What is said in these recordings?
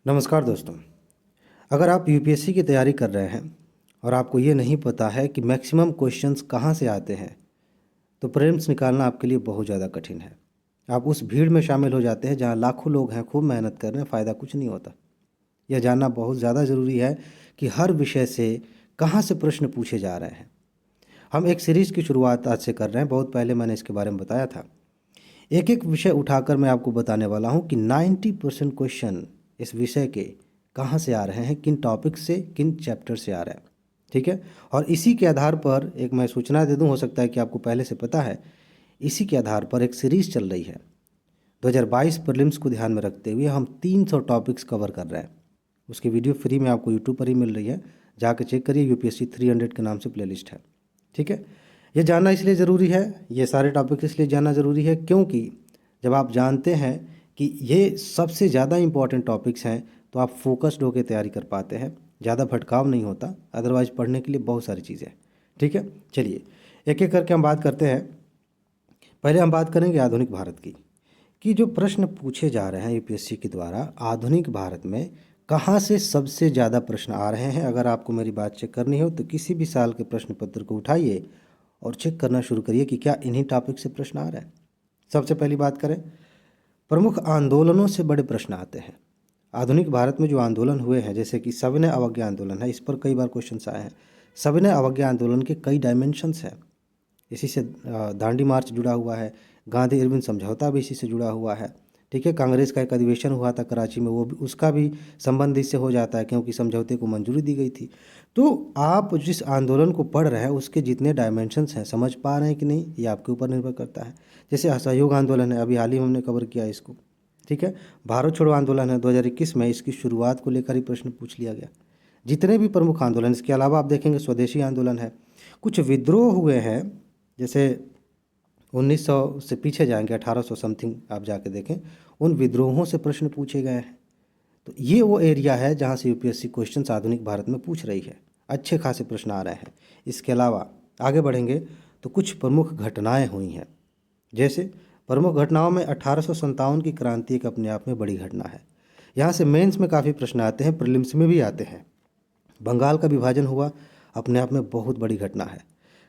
नमस्कार दोस्तों। अगर आप यूपीएससी की तैयारी कर रहे हैं और आपको ये नहीं पता है कि मैक्सिमम क्वेश्चंस कहाँ से आते हैं, तो प्रीलिम्स निकालना आपके लिए बहुत ज़्यादा कठिन है। आप उस भीड़ में शामिल हो जाते हैं जहाँ लाखों लोग हैं, खूब मेहनत कर रहे हैं, फ़ायदा कुछ नहीं होता। यह जानना बहुत ज़्यादा ज़रूरी है कि हर विषय से कहाँ से प्रश्न पूछे जा रहे हैं। हम एक सीरीज़ की शुरुआत आज से कर रहे हैं। बहुत पहले मैंने इसके बारे में बताया था। एक एक विषय उठाकर मैं आपको बताने वाला हूँ कि 90% क्वेश्चन इस विषय के कहाँ से आ रहे हैं, किन टॉपिक से, किन चैप्टर से आ रहे हैं। ठीक है। और इसी के आधार पर एक मैं सूचना दे दूँ, हो सकता है कि आपको पहले से पता है, इसी के आधार पर एक सीरीज़ चल रही है। 2022 प्रीलिम्स को ध्यान में रखते हुए हम 300 टॉपिक्स कवर कर रहे हैं। उसकी वीडियो फ्री में आपको यूट्यूब पर ही मिल रही है, जाकर चेक करिए। यूपीएससी 300 के नाम से प्लेलिस्ट है। ठीक है। ये जानना इसलिए ज़रूरी है, ये सारे टॉपिक्स इसलिए जानना ज़रूरी है क्योंकि जब आप जानते हैं कि ये सबसे ज़्यादा इम्पॉर्टेंट टॉपिक्स हैं तो आप फोकस्ड होकर तैयारी कर पाते हैं, ज़्यादा भटकाव नहीं होता। अदरवाइज़ पढ़ने के लिए बहुत सारी चीज़ें हैं। ठीक है। चलिए एक एक करके हम बात करते हैं। पहले हम बात करेंगे आधुनिक भारत की, कि जो प्रश्न पूछे जा रहे हैं यूपीएससी के द्वारा आधुनिक भारत में कहाँ से सबसे ज़्यादा प्रश्न आ रहे हैं। अगर आपको मेरी बात चेक करनी हो तो किसी भी साल के प्रश्न पत्र को उठाइए और चेक करना शुरू करिए कि क्या इन्हीं टॉपिक से प्रश्न आ रहे हैं। सबसे पहली बात करें, प्रमुख आंदोलनों से बड़े प्रश्न आते हैं। आधुनिक भारत में जो आंदोलन हुए हैं, जैसे कि सविनय अवज्ञा आंदोलन है, इस पर कई बार क्वेश्चन आए हैं। सविनय अवज्ञा आंदोलन के कई डायमेंशंस हैं। इसी से दांडी मार्च जुड़ा हुआ है, गांधी इरविन समझौता भी इसी से जुड़ा हुआ है। ठीक है। कांग्रेस का एक अधिवेशन हुआ था कराची में, वो भी उसका भी संबंध इससे हो जाता है क्योंकि समझौते को मंजूरी दी गई थी। तो आप जिस आंदोलन को पढ़ रहे हैं उसके जितने डायमेंशंस हैं, समझ पा रहे हैं कि नहीं, ये आपके ऊपर निर्भर करता है। जैसे असहयोग आंदोलन है, अभी हाल ही में हमने कवर किया इसको। ठीक है। भारत छोड़ो आंदोलन है 2021 में, इसकी शुरुआत को लेकर ही प्रश्न पूछ लिया गया। जितने भी प्रमुख आंदोलन, इसके अलावा आप देखेंगे स्वदेशी आंदोलन है, कुछ विद्रोह हुए हैं। जैसे 1900 से पीछे जाएंगे, 1800 समथिंग आप जाके देखें, उन विद्रोहों से प्रश्न पूछे गए हैं। तो ये वो एरिया है जहाँ से यूपीएससी क्वेश्चंस आधुनिक भारत में पूछ रही है। अच्छे खासे प्रश्न आ रहे हैं। इसके अलावा आगे बढ़ेंगे तो कुछ प्रमुख घटनाएं हुई हैं। जैसे प्रमुख घटनाओं में 1857 की क्रांति एक अपने आप में बड़ी घटना है। यहाँ से मेंस में काफ़ी प्रश्न आते हैं, प्रीलिम्स में भी आते हैं। बंगाल का विभाजन हुआ, अपने आप में बहुत बड़ी घटना है।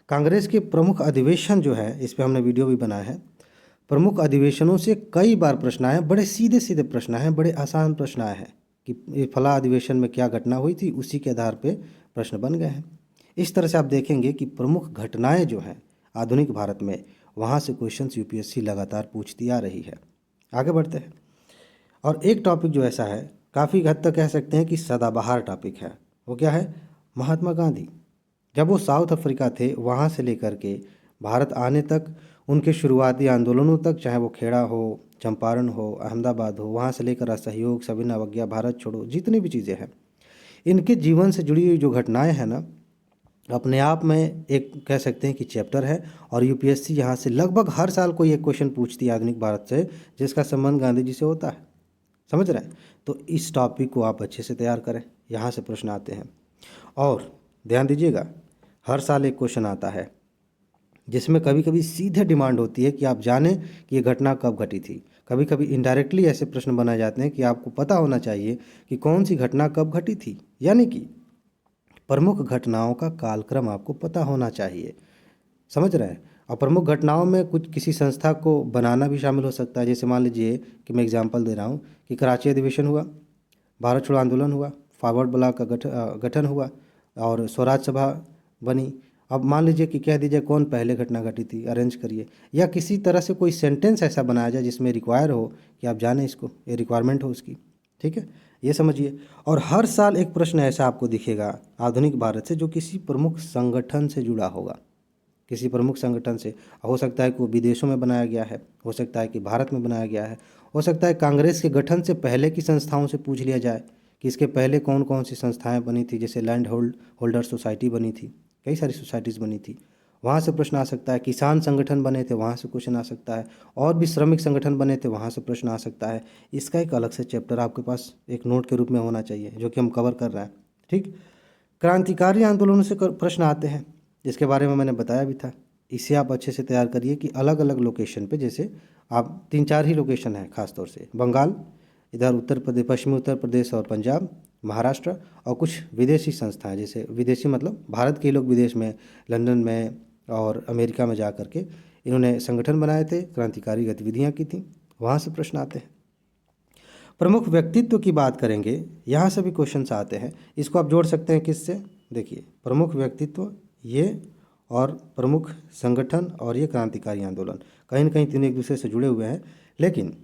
कांग्रेस के प्रमुख अधिवेशन जो है, इस पे हमने वीडियो भी बनाया है। प्रमुख अधिवेशनों से कई बार प्रश्न आए हैं, बड़े सीधे सीधे प्रश्न आए हैं, बड़े आसान प्रश्न आए हैं कि ये फला अधिवेशन में क्या घटना हुई थी, उसी के आधार पे प्रश्न बन गए हैं। इस तरह से आप देखेंगे कि प्रमुख घटनाएं जो हैं आधुनिक भारत में, वहाँ से क्वेश्चंस यूपीएससी लगातार पूछती आ रही है। आगे बढ़ते हैं। और एक टॉपिक जो ऐसा है, काफ़ी हद तक कह सकते हैं कि सदाबहार टॉपिक है, वो क्या है? महात्मा गांधी। जब वो साउथ अफ्रीका थे, वहाँ से लेकर के भारत आने तक, उनके शुरुआती आंदोलनों तक, चाहे वो खेड़ा हो, चंपारण हो, अहमदाबाद हो, वहाँ से लेकर असहयोग, सविनय अवज्ञा, भारत छोड़ो, जितनी भी चीज़ें हैं, इनके जीवन से जुड़ी हुई जो घटनाएं हैं ना, अपने आप में एक कह सकते हैं कि चैप्टर है। और यूपीएससी यहाँ से लगभग हर साल कोई एक क्वेश्चन पूछती है आधुनिक भारत से, जिसका संबंध गांधी जी से होता है। समझ रहे हैं? तो इस टॉपिक को आप अच्छे से तैयार करें, यहाँ से प्रश्न आते हैं। और ध्यान दीजिएगा, हर साल एक क्वेश्चन आता है जिसमें कभी कभी सीधे डिमांड होती है कि आप जानें कि ये घटना कब घटी थी। कभी कभी इनडायरेक्टली ऐसे प्रश्न बनाए जाते हैं कि आपको पता होना चाहिए कि कौन सी घटना कब घटी थी, यानी कि प्रमुख घटनाओं का कालक्रम आपको पता होना चाहिए। समझ रहे हैं? और प्रमुख घटनाओं में कुछ किसी संस्था को बनाना भी शामिल हो सकता है। जैसे मान लीजिए कि मैं एग्जांपल दे रहा हूँ कि कराची अधिवेशन हुआ, भारत छोड़ो आंदोलन हुआ, फॉरवर्ड ब्लॉक का गठन हुआ और स्वराज सभा बनी। अब मान लीजिए कि कह दीजिए कौन पहले घटना घटी थी, अरेंज करिए। या किसी तरह से कोई सेंटेंस ऐसा बनाया जाए जिसमें रिक्वायर हो कि आप जानें इसको, ये रिक्वायरमेंट हो उसकी। ठीक है, ये समझिए। और हर साल एक प्रश्न ऐसा आपको दिखेगा आधुनिक भारत से जो किसी प्रमुख संगठन से जुड़ा होगा। किसी प्रमुख संगठन से हो सकता है कि वो विदेशों में बनाया गया है, हो सकता है कि भारत में बनाया गया है, हो सकता है कांग्रेस के गठन से पहले की संस्थाओं से पूछ लिया जाए कि इसके पहले कौन कौन सी संस्थाएं बनी थी। जैसे लैंड होल्डर सोसाइटी बनी थी, कई सारी सोसाइटीज़ बनी थी, वहाँ से प्रश्न आ सकता है। किसान संगठन बने थे, वहाँ से क्वेश्चन आ सकता है। और भी श्रमिक संगठन बने थे, वहाँ से प्रश्न आ सकता है। इसका एक अलग से चैप्टर आपके पास एक नोट के रूप में होना चाहिए, जो कि हम कवर कर रहे हैं। ठीक। क्रांतिकारी आंदोलनों से प्रश्न आते हैं, जिसके बारे में मैंने बताया भी था। इसे आप अच्छे से तैयार करिए कि अलग अलग लोकेशन पे, जैसे आप 3-4 ही लोकेशन है खास तौर से, बंगाल, इधर उत्तर प्रदेश, पश्चिमी उत्तर प्रदेश और पंजाब, महाराष्ट्र, और कुछ विदेशी संस्थाएं, जैसे विदेशी मतलब भारत के लोग विदेश में, लंदन में और अमेरिका में जा कर के इन्होंने संगठन बनाए थे, क्रांतिकारी गतिविधियां की थी, वहाँ से प्रश्न आते हैं। प्रमुख व्यक्तित्व की बात करेंगे, यहाँ से भी क्वेश्चंस आते हैं। इसको आप जोड़ सकते हैं किससे, देखिए प्रमुख व्यक्तित्व ये, और प्रमुख संगठन, और ये क्रांतिकारी आंदोलन, कहीं ना कहीं तीनों एक दूसरे से जुड़े हुए हैं। लेकिन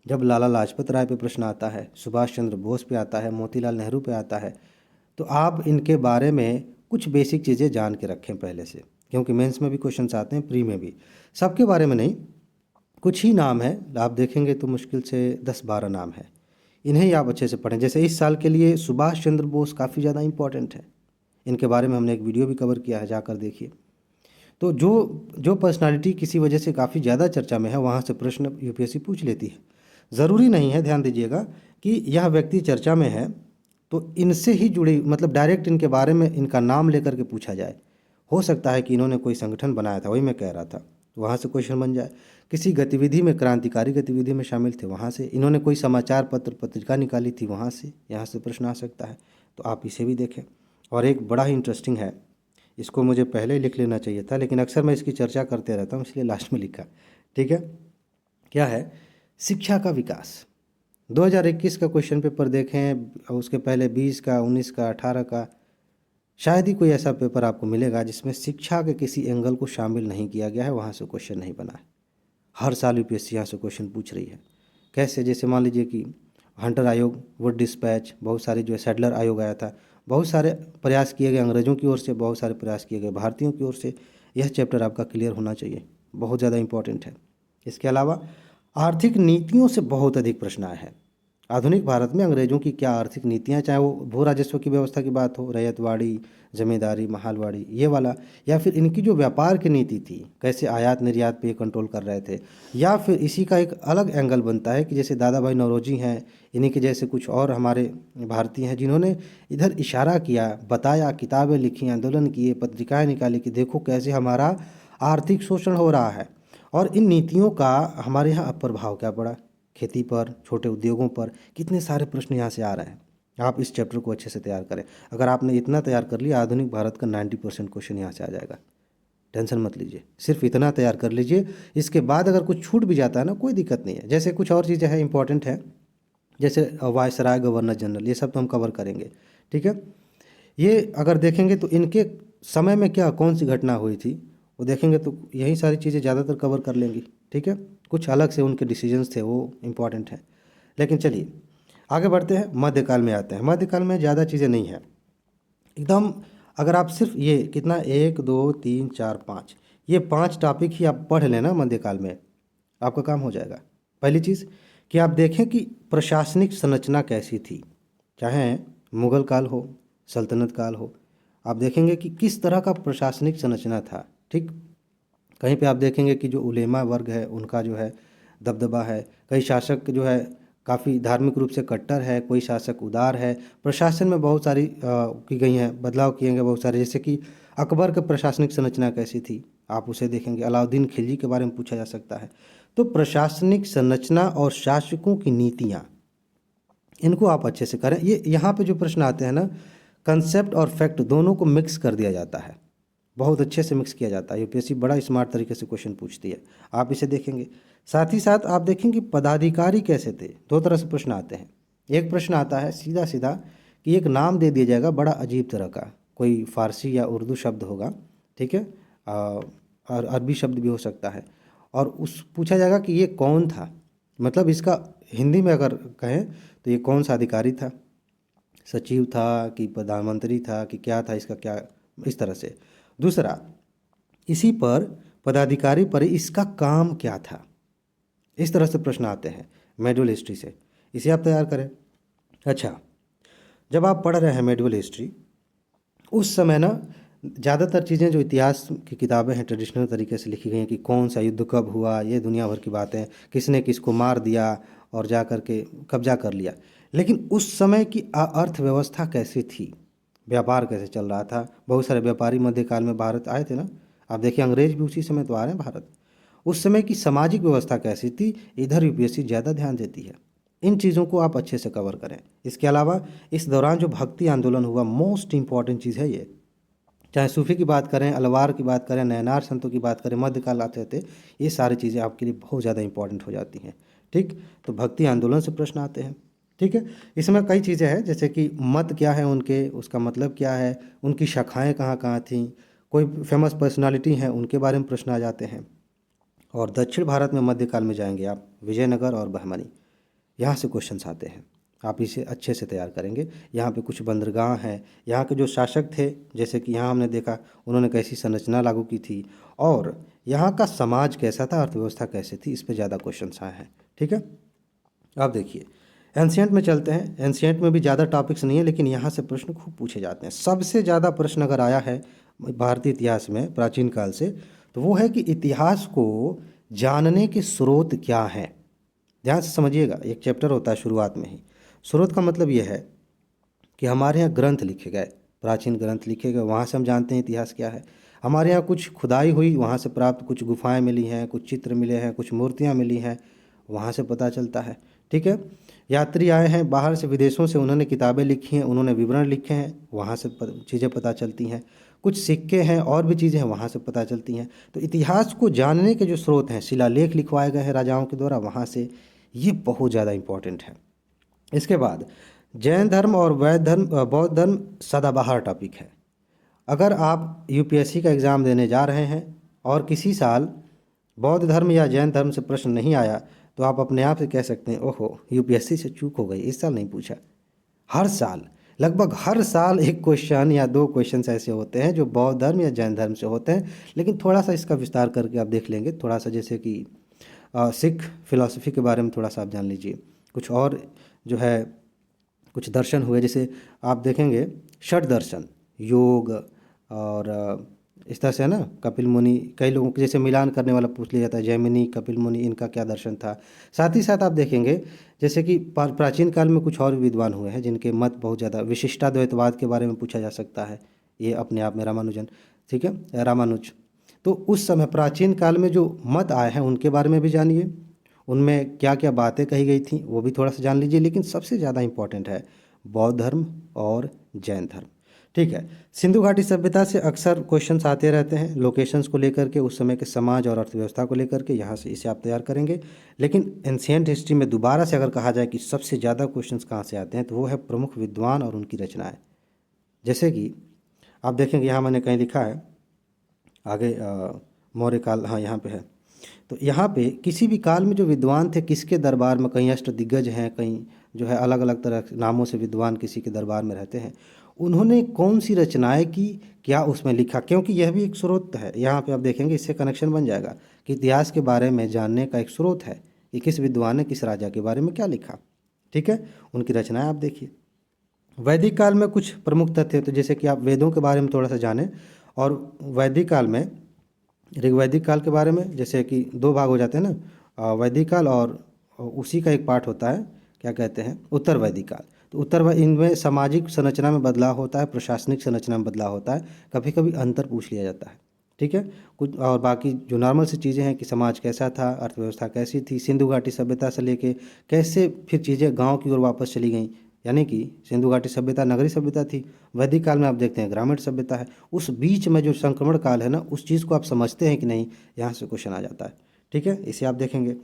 जब लाला लाजपत राय पे प्रश्न आता है, सुभाष चंद्र बोस पे आता है, मोतीलाल नेहरू पे आता है, तो आप इनके बारे में कुछ बेसिक चीज़ें जान के रखें पहले से, क्योंकि मेंस में भी क्वेश्चंस आते हैं, प्री में भी। सबके बारे में नहीं, कुछ ही नाम है, आप देखेंगे तो मुश्किल से 10-12 नाम है, इन्हें ही आप अच्छे से पढ़ें। जैसे इस साल के लिए सुभाष चंद्र बोस काफ़ी ज़्यादा इंपॉर्टेंट है, इनके बारे में हमने एक वीडियो भी कवर किया है, जाकर देखिए। तो जो पर्सनालिटी किसी वजह से काफ़ी ज़्यादा चर्चा में है, वहाँ से प्रश्न यूपीएससी पूछ लेती है। ज़रूरी नहीं है, ध्यान दीजिएगा, कि यह व्यक्ति चर्चा में है तो इनसे ही जुड़ी, मतलब डायरेक्ट इनके बारे में इनका नाम लेकर के पूछा जाए। हो सकता है कि इन्होंने कोई संगठन बनाया था, वही मैं कह रहा था, वहाँ से क्वेश्चन बन जाए। किसी गतिविधि में, क्रांतिकारी गतिविधि में शामिल थे, वहाँ से। इन्होंने कोई समाचार पत्र, पत्रिका निकाली थी, वहाँ से, यहाँ से प्रश्न आ सकता है। तो आप इसे भी देखें। और एक बड़ा ही इंटरेस्टिंग है, इसको मुझे पहले लिख लेना चाहिए था, लेकिन अक्सर मैं इसकी चर्चा करते रहता हूँ, इसलिए लास्ट में लिखा। ठीक है, क्या है, शिक्षा का विकास। 2021 का क्वेश्चन पेपर देखें, उसके पहले 20 का, 19 का, 18 का, शायद ही कोई ऐसा पेपर आपको मिलेगा जिसमें शिक्षा के किसी एंगल को शामिल नहीं किया गया है, वहाँ से क्वेश्चन नहीं बना है। हर साल यूपीएससी यहाँ से क्वेश्चन पूछ रही है। कैसे, जैसे मान लीजिए कि हंटर आयोग, वुड डिस्पैच, बहुत सारे जो है सैडलर आयोग आया था, बहुत सारे प्रयास किए गए अंग्रेज़ों की ओर से, बहुत सारे प्रयास किए गए भारतीयों की ओर से। यह चैप्टर आपका क्लियर होना चाहिए, बहुत ज़्यादा इंपॉर्टेंट है। इसके अलावा आर्थिक नीतियों से बहुत अधिक प्रश्न आए हैं। आधुनिक भारत में अंग्रेजों की क्या आर्थिक नीतियाँ, चाहे वो भू राजस्व की व्यवस्था की बात हो, रैयतवाड़ी, जमींदारी, महालवाड़ी, ये वाला, या फिर इनकी जो व्यापार की नीति थी, कैसे आयात निर्यात पे ये कंट्रोल कर रहे थे, या फिर इसी का एक अलग एंगल बनता है कि जैसे दादा भाई नौरोजी हैं, इन्हीं के जैसे कुछ और हमारे भारतीय हैं जिन्होंने इधर इशारा किया, बताया, किताबें लिखी, आंदोलन किए, पत्रिकाएँ निकाली कि देखो कैसे हमारा आर्थिक शोषण हो रहा है, और इन नीतियों का हमारे यहाँ प्रभाव क्या पड़ा, खेती पर, छोटे उद्योगों पर। कितने सारे प्रश्न यहाँ से आ रहे हैं। आप इस चैप्टर को अच्छे से तैयार करें। अगर आपने इतना तैयार कर लिया, आधुनिक भारत का 90% क्वेश्चन यहाँ से आ जाएगा। टेंशन मत लीजिए, सिर्फ इतना तैयार कर लीजिए। इसके बाद अगर कुछ छूट भी जाता है ना, कोई दिक्कत नहीं है। जैसे कुछ और चीज़ें हैं इंपॉर्टेंट है, जैसे वायसराय, गवर्नर जनरल, ये सब तो हम कवर करेंगे। ठीक है, ये अगर देखेंगे तो इनके समय में क्या कौन सी घटना हुई थी, वो देखेंगे तो यही सारी चीज़ें ज़्यादातर कवर कर लेंगी। ठीक है, कुछ अलग से उनके डिसीजंस थे, वो इम्पॉर्टेंट हैं। लेकिन चलिए आगे बढ़ते हैं, मध्यकाल में आते हैं। मध्यकाल में ज़्यादा चीज़ें नहीं हैं एकदम। अगर आप सिर्फ ये कितना 1 2 3 4 5, ये 5 टॉपिक ही आप पढ़ लेना मध्यकाल में, आपका काम हो जाएगा। पहली चीज़ कि आप देखें कि प्रशासनिक संरचना कैसी थी, चाहे मुग़ल काल हो, सल्तनत काल हो, आप देखेंगे कि किस तरह का प्रशासनिक संरचना था। ठीक, कहीं पे आप देखेंगे कि जो उलेमा वर्ग है उनका जो है दबदबा है, कई शासक जो है काफ़ी धार्मिक रूप से कट्टर है, कोई शासक उदार है। प्रशासन में बहुत सारी की गई हैं, बदलाव किए गए बहुत सारे। जैसे कि अकबर की प्रशासनिक संरचना कैसी थी, आप उसे देखेंगे। अलाउद्दीन खिलजी के बारे में पूछा जा सकता है। तो प्रशासनिक संरचना और शासकों की नीतियाँ, इनको आप अच्छे से करें। ये यहाँ पे जो प्रश्न आते हैं ना, कंसेप्ट और फैक्ट दोनों को मिक्स कर दिया जाता है, बहुत अच्छे से मिक्स किया जाता है। यूपीएससी बड़ा स्मार्ट तरीके से क्वेश्चन पूछती है, आप इसे देखेंगे। साथ ही साथ आप देखेंगे पदाधिकारी कैसे थे। दो तरह से प्रश्न आते हैं। एक प्रश्न आता है सीधा सीधा कि एक नाम दे दिया जाएगा बड़ा अजीब तरह का, कोई फारसी या उर्दू शब्द होगा, ठीक है, और अरबी शब्द भी हो सकता है, और उस पूछा जाएगा कि ये कौन था, मतलब इसका हिंदी में अगर कहें तो ये कौन सा अधिकारी था, सचिव था कि प्रधानमंत्री था कि क्या था, इसका क्या, इस तरह से। दूसरा, इसी पर पदाधिकारी पर इसका काम क्या था, इस तरह से प्रश्न आते हैं मेडिवल हिस्ट्री से। इसे आप तैयार करें। अच्छा, जब आप पढ़ रहे हैं मेडिवल हिस्ट्री, उस समय ना ज़्यादातर चीज़ें जो इतिहास की किताबें हैं ट्रेडिशनल तरीके से लिखी गई हैं कि कौन सा युद्ध कब हुआ, ये दुनिया भर की बातें, किसने किसको मार दिया और जा कर के कब्जा कर लिया। लेकिन उस समय की अर्थव्यवस्था कैसी थी, व्यापार कैसे चल रहा था। बहुत सारे व्यापारी मध्यकाल में भारत आए थे ना, आप देखिए अंग्रेज भी उसी समय तो आ रहे हैं भारत। उस समय की सामाजिक व्यवस्था कैसी थी, इधर यूपीएससी ज़्यादा ध्यान देती है। इन चीज़ों को आप अच्छे से कवर करें। इसके अलावा इस दौरान जो भक्ति आंदोलन हुआ, मोस्ट इम्पॉर्टेंट चीज़ है ये। चाहे सूफ़ी की बात करें, अलवार की बात करें, नयनार संतों की बात करें, मध्यकाल आते थे, ये सारी चीज़ें आपके लिए बहुत ज़्यादा इंपॉर्टेंट हो जाती हैं। ठीक, तो भक्ति आंदोलन से प्रश्न आते हैं। ठीक है, इसमें कई चीज़ें हैं, जैसे कि मत क्या है उनके, उसका मतलब क्या है, उनकी शाखाएँ कहाँ कहाँ थीं, कोई फेमस पर्सनालिटी हैं उनके बारे में प्रश्न आ जाते हैं। और दक्षिण भारत में मध्यकाल में जाएंगे आप, विजयनगर और बहमनी, यहाँ से क्वेश्चंस आते हैं। आप इसे अच्छे से तैयार करेंगे। यहाँ पे कुछ बंदरगाह हैं, यहाँ के जो शासक थे, जैसे कि यहाँ हमने देखा उन्होंने कैसी संरचना लागू की थी, और यहाँ का समाज कैसा था, अर्थव्यवस्था कैसी थी, इस पे ज़्यादा क्वेश्चंस आए हैं। ठीक है, अब देखिए एंशियंट में चलते हैं। एंशियंट में भी ज़्यादा टॉपिक्स नहीं है, लेकिन यहाँ से प्रश्न खूब पूछे जाते हैं। सबसे ज़्यादा प्रश्न अगर आया है भारतीय इतिहास में प्राचीन काल से, तो वो है कि इतिहास को जानने के स्रोत क्या हैं। ध्यान से समझिएगा, एक चैप्टर होता है शुरुआत में ही। स्रोत का मतलब ये है कि हमारे यहाँ ग्रंथ लिखे गए, प्राचीन ग्रंथ लिखे गए, वहाँ से हम जानते हैं इतिहास क्या है। हमारे यहाँ कुछ खुदाई हुई, वहाँ से प्राप्त कुछ गुफाएं मिली हैं, कुछ चित्र मिले हैं, कुछ मूर्तियाँ मिली हैं, वहाँ से पता चलता है। ठीक है, यात्री आए हैं बाहर से, विदेशों से, उन्होंने किताबें लिखी हैं, उन्होंने विवरण लिखे हैं, वहाँ से चीज़ें पता चलती हैं। कुछ सिक्के हैं और भी चीज़ें हैं, वहाँ से पता चलती हैं। तो इतिहास को जानने के जो स्रोत हैं, शिलालेख लिखवाए गए हैं राजाओं के द्वारा, वहाँ से, ये बहुत ज़्यादा इम्पोर्टेंट है। इसके बाद जैन धर्म और वैद्य धर्म, बौद्ध धर्म सदाबहार टॉपिक है। अगर आप यूपीएससी का एग्ज़ाम देने जा रहे हैं और किसी साल बौद्ध धर्म या जैन धर्म से प्रश्न नहीं आया, तो आप अपने आप से कह सकते हैं ओहो यूपीएससी से चूक हो गई, इस साल नहीं पूछा। हर साल, लगभग हर साल एक क्वेश्चन या दो क्वेश्चन ऐसे होते हैं जो बौद्ध धर्म या जैन धर्म से होते हैं। लेकिन थोड़ा सा इसका विस्तार करके आप देख लेंगे, थोड़ा सा, जैसे कि सिख फिलॉसफी के बारे में थोड़ा सा आप जान लीजिए। कुछ और जो है कुछ दर्शन हुए, जैसे आप देखेंगे षट दर्शन, योग और इस तरह से है ना, कपिल मुनि, कई लोगों के जैसे मिलान करने वाला पूछ लिया जाता है, जैमिनी, कपिल मुनि, इनका क्या दर्शन था। साथ ही साथ आप देखेंगे जैसे कि प्राचीन काल में कुछ और भी विद्वान हुए हैं जिनके मत बहुत ज़्यादा, विशिष्टाद्वैतवाद के बारे में पूछा जा सकता है, ये अपने आप में रामानुजन, ठीक है, रामानुज। तो उस समय प्राचीन काल में जो मत आए हैं उनके बारे में भी जानिए, उनमें क्या क्या बातें कही गई थी वो भी थोड़ा सा जान लीजिए। लेकिन सबसे ज़्यादा इम्पॉर्टेंट है बौद्ध धर्म और जैन धर्म। ठीक है, सिंधु घाटी सभ्यता से अक्सर क्वेश्चंस आते रहते हैं, लोकेशंस को लेकर के, उस समय के समाज और अर्थव्यवस्था को लेकर के, यहाँ से इसे आप तैयार करेंगे। लेकिन एंशियंट हिस्ट्री में दोबारा से अगर कहा जाए कि सबसे ज़्यादा क्वेश्चंस कहाँ से आते हैं, तो वो है प्रमुख विद्वान और उनकी रचनाएँ। जैसे कि आप देखेंगे, यहाँ मैंने कहीं लिखा है आगे, मौर्य काल, हाँ यहाँ पे है। तो यहाँ पे किसी भी काल में जो विद्वान थे, किसके दरबार में, कहीं अष्टदिग्गज हैं, कहीं जो है अलग अलग तरह के नामों से विद्वान किसी के दरबार में रहते हैं, उन्होंने कौन सी रचनाएं की, क्या उसमें लिखा, क्योंकि यह भी एक स्रोत है। यहाँ पे आप देखेंगे, इससे कनेक्शन बन जाएगा कि इतिहास के बारे में जानने का एक स्रोत है कि किस विद्वान ने किस राजा के बारे में क्या लिखा। ठीक है, उनकी रचनाएँ आप देखिए। वैदिक काल में कुछ प्रमुख तथ्य, तो जैसे कि आप वेदों के बारे में थोड़ा सा जानें, और वैदिक काल में, ऋग्वैदिक काल के बारे में, जैसे कि दो भाग हो जाते हैं ना, वैदिक काल और उसी का एक पार्ट होता है, क्या कहते हैं, उत्तर वैदिक काल। तो इनमें सामाजिक संरचना में बदलाव होता है, प्रशासनिक संरचना में बदलाव होता है, कभी कभी अंतर पूछ लिया जाता है। ठीक है, कुछ और बाकी जो नॉर्मल सी चीज़ें हैं कि समाज कैसा था, अर्थव्यवस्था कैसी थी, सिंधु घाटी सभ्यता से लेके कैसे फिर चीज़ें गांव की ओर वापस चली गईं, यानी कि सिंधु घाटी सभ्यता नगरीय सभ्यता थी, वैदिक काल में आप देखते हैं ग्रामीण सभ्यता है। उस बीच में जो संक्रमण काल है ना, उस चीज़ को आप समझते हैं कि नहीं, यहाँ से क्वेश्चन आ जाता है। ठीक है, इसे आप देखेंगे।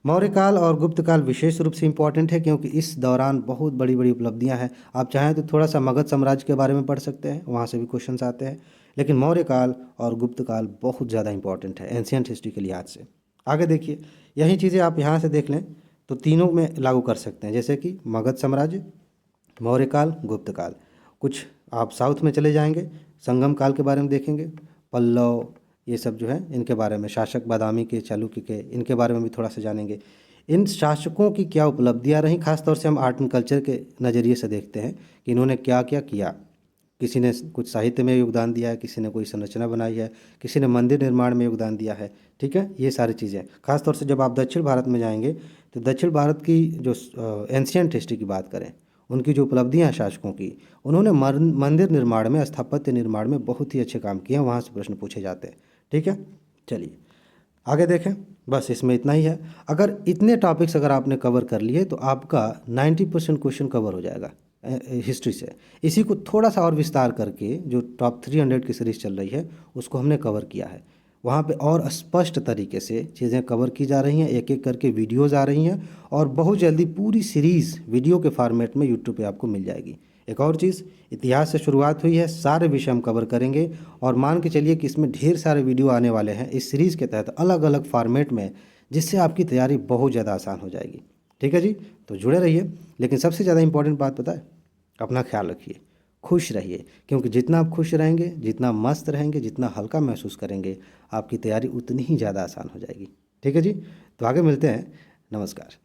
मौर्य काल और गुप्त काल विशेष रूप से इंपॉर्टेंट है, क्योंकि इस दौरान बहुत बड़ी बड़ी उपलब्धियां हैं। आप चाहें तो थोड़ा सा मगध साम्राज्य के बारे में पढ़ सकते हैं, वहाँ से भी क्वेश्चन आते हैं। लेकिन मौर्य काल और गुप्त काल बहुत ज़्यादा इंपॉर्टेंट है एंशियंट हिस्ट्री के लिहाज से। आगे देखिए, यही चीज़ें आप यहाँ से देख लें तो तीनों में लागू कर सकते हैं, जैसे कि मगध साम्राज्य, मौर्य काल, गुप्त काल। कुछ आप साउथ में चले जाएंगे, संगम काल के बारे में देखेंगे, पल्लव, ये सब जो है इनके बारे में, शासक बादामी के, चालुक्य के, इनके बारे में भी थोड़ा सा जानेंगे। इन शासकों की क्या उपलब्धियां रहीं, खासतौर से हम आर्ट एंड कल्चर के नज़रिए से देखते हैं कि इन्होंने क्या क्या किया। किसी ने कुछ साहित्य में योगदान दिया है, किसी ने कोई संरचना बनाई है, किसी ने मंदिर निर्माण में योगदान दिया है। ठीक है, ये सारी चीज़ें, खासतौर से जब आप दक्षिण भारत में जाएंगे, तो दक्षिण भारत की जो एंशियंट हिस्ट्री की बात करें, उनकी जो उपलब्धियां हैं शासकों की, उन्होंने मंदिर निर्माण में, स्थापत्य निर्माण में बहुत ही अच्छे काम किए हैं, वहाँ से प्रश्न पूछे जाते हैं। ठीक है, चलिए आगे देखें। बस इसमें इतना ही है। अगर इतने टॉपिक्स अगर आपने कवर कर लिए तो आपका 90% क्वेश्चन कवर हो जाएगा हिस्ट्री से। इसी को थोड़ा सा और विस्तार करके जो टॉप 300 की सीरीज़ चल रही है उसको हमने कवर किया है। वहाँ पे और स्पष्ट तरीके से चीज़ें कवर की जा रही हैं, एक एक करके वीडियोज़ आ रही हैं और बहुत जल्दी पूरी सीरीज़ वीडियो के फॉर्मेट में यूट्यूब पे आपको मिल जाएगी। एक और चीज़, इतिहास से शुरुआत हुई है, सारे विषय हम कवर करेंगे और मान के चलिए कि इसमें ढेर सारे वीडियो आने वाले हैं इस सीरीज़ के तहत अलग अलग फॉर्मेट में, जिससे आपकी तैयारी बहुत ज़्यादा आसान हो जाएगी। ठीक है जी, तो जुड़े रहिए। लेकिन सबसे ज़्यादा इंपॉर्टेंट बात पता है, अपना ख्याल रखिए, खुश रहिए, क्योंकि जितना आप खुश रहेंगे, जितना मस्त रहेंगे, जितना हल्का महसूस करेंगे, आपकी तैयारी उतनी ही ज़्यादा आसान हो जाएगी। ठीक है जी, तो आगे मिलते हैं। नमस्कार।